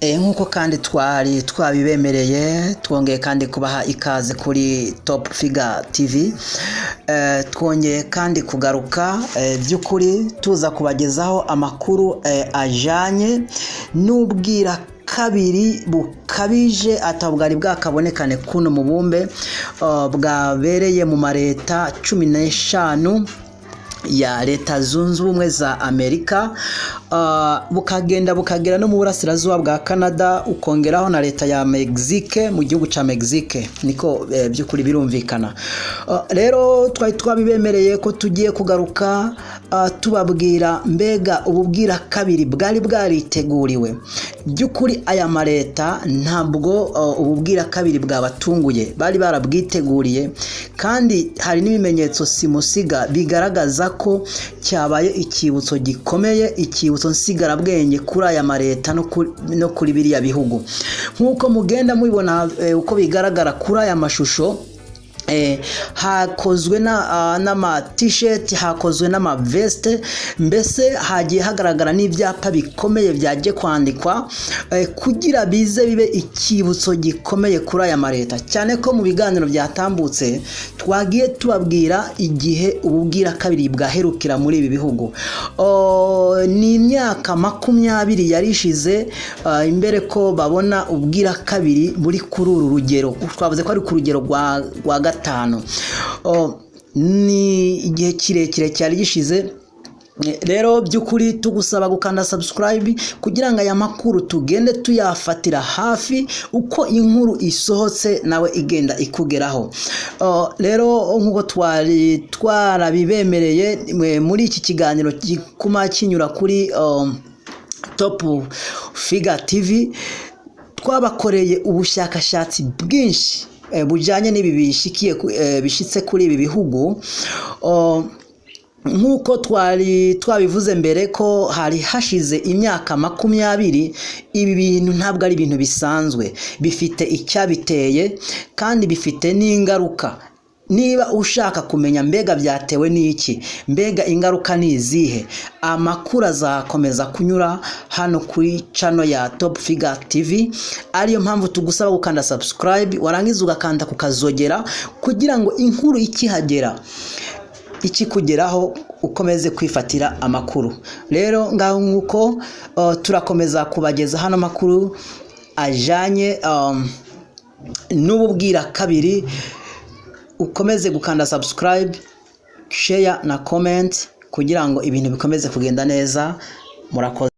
Nkuko kandi twari twabibemereye twongeye kandi kubaha ikaze kuri Top Figure TV. Twongeye kandi kugaruka by'ukuri tuza kubagezaho amakuru ajanye n'ubwira kabiri bukabije atabwari bwakabonekane kuno mubumbe bwabereye mu mareta 15 ya leta zunze ubumwe za Amerika, bukagera no mu burasirazuba bwa Canada, ukongeraho na leta ya Mexique, mu gihugu ca Mexique. Niko by'ukuri birumvikana. Rero twari twabibemereye ko tugiye kugaruka tubabwira mbega ububwira kabiri bwari bwariteguriwe. By'ukuri aya mareta ntabwo ububwira kabiri bwabatunguye, bari barabwiteguriye kandi hari n'ibimenyetso simusiga bigaragaza ko cyabaye ikibutso gikomeye, ikibutso nsigarabwenge kuri aya mareta no kuri biriya bihugu. Nkuko mugenda mubibona uko bigaragara kuri aya mashusho, hakozwe n'ama t-shirt, hakozwe n'ama veste, mbese hagiye hagaragara n'ibyapa bikomeye byaje kwandikwa kugira bize bibe ikibutso gikomeye kuri aya mareta. Cyane ko mu biganiro byatambutse twagiye tubabwira igihe ububwira kabiri bwaherukira muri ibi bihugu. Ni imyaka 20 yarishize imbere ko babona ubwira kabiri buri kuri uru rugero. Twavuze ko ari ku rugero rwa gatanu. Ni igihe kirekire cyari gishize. Rero by'ukuri tugusaba gukanda subscribe kugira ngo aya makuru tugende tuyafatira hafi uko inkuru isohotse nawe igenda ikugeraho. Rero nkuko twarabibemereye muri iki kiganiro kuma kinyura kuri Top Figure TV, twabakoreye ubushakashatsi bwinshi bujanye n'ibi bishitse kuri ibi bihugu. Nkuko twabivuze mbere ko hari hashize imyaka 20, ibi bintu ntabwo ari ibintu bisanzwe, bifite icyabiteye kandi bifite n'ingaruka. Niba ushaka kumenya mbega byatewe n'iki, mbega ingaruka ni izihe, amakuru azakomeza kunyura hano kuri channel ya Top Figure TV. Ariyo mpamvu tugusaba gukanda subscribe, warangiza ugakanda kukazogera kugira ngo inkuru ikihagera ikikugeraho ukomeze kwifatira amakuru. Rero ngaho nkuko turakomeza kubageza hano amakuru ajanye n'ububwira kabiri. Ukomeze gukanda subscribe, share na comment kugira ngo ibintu bikomeze kugenda neza. Murakoze.